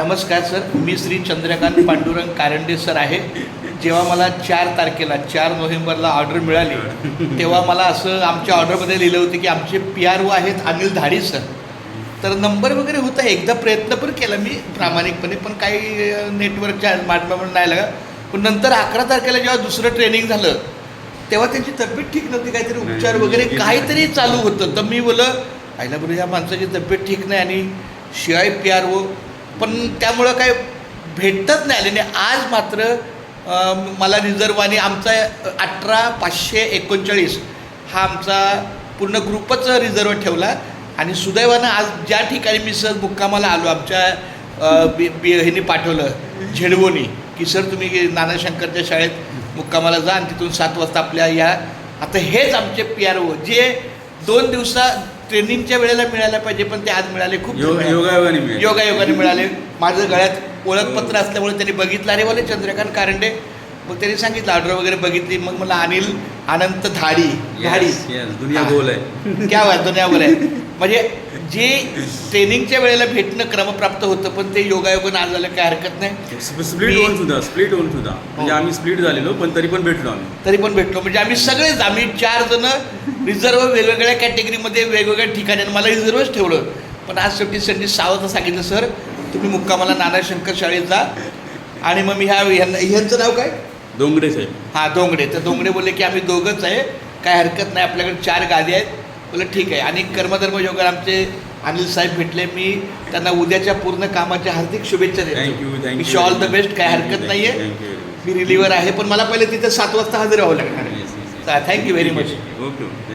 नमस्कार सर, मी श्री चंद्रकांत पांडुरंग कारंडे सर आहे. जेव्हा मला 4 तारखेला 4 नोव्हेंबरला ऑर्डर मिळाली तेव्हा मला असं आमच्या ऑर्डरमध्ये लिहिलं होतं की आमचे PRO आहेत अनिल धाडी सर. तर नंबर वगैरे होता, एकदा प्रयत्न पण केला मी प्रामाणिकपणे, पण काही नेटवर्कच्या माध्यमामुळे नाही लागला. पण नंतर 11 तारखेला जेव्हा दुसरं ट्रेनिंग झालं तेव्हा त्यांची तब्येत ठीक नव्हती, काहीतरी उपचार वगैरे काहीतरी चालू होतं. तर मी बोललं आईला बोलू या माणसाची तब्येत ठीक नाही आणि शिवाय PRO पण त्यामुळं काय भेटतच नाही आले नाही. आज मात्र मला रिझर्व आणि आमचा 18,539 हा आमचा पूर्ण ग्रुपच रिझर्व ठेवला. आणि सुदैवानं आज ज्या ठिकाणी मी सहज मुक्कामाला आलो, आमच्या ह्यांनी पाठवलं झेडवोनी की सर तुम्ही नानाशंकरच्या शाळेत मुक्कामाला जा आणि तिथून 7 वाजता आपल्या या. आता हेच आमचे PRO जे 2 दिवसा ट्रेनिंगच्या वेळेला मिळायला पाहिजे पण ते आज मिळाले. खूप योगायोगाने मिळाले. माझं गळ्यात ओळखपत्र असल्यामुळे त्यांनी बघितलं, अरे बोले चंद्रकांत कारंडे. मग त्यांनी सांगितलं ऑर्डर वगैरे बघितली. मग मला अनिल अनंत धाडी स्प्लिट होऊन सुद्धा म्हणजे आम्ही स्प्लिट झालेलो पण तरी पण भेटलो. म्हणजे आम्ही सगळेच, आम्ही 4 जण रिझर्व वेगवेगळ्या कॅटेगरीमध्ये वेगवेगळ्या ठिकाणी. मला रिझर्वच ठेवलं. पण आज शेवटी संधी 6 वाजता सांगितलं सर तुम्ही मुक्कामाला नानाशंकर शाळेत जा. आणि मग मी ह्यांचं नाव काय, दोंगडे साहेब. हां दोंगडे. तर दोंगडे बोलले की आम्ही दोघंच आहे, काय हरकत नाही, आपल्याकडे 4 गादी आहेत. बोललं ठीक आहे. आणि कर्मधर्म योगाला आमचे अनिल साहेब भेटले. मी त्यांना उद्याच्या पूर्ण कामाच्या हार्दिक शुभेच्छा देतो. Wish all the best. काय हरकत नाही आहे, मी रिलीवर आहे पण मला पहिले तिथे 7 वाजता हजर व्हावं लागणार आहे. Thank you very much. ओके.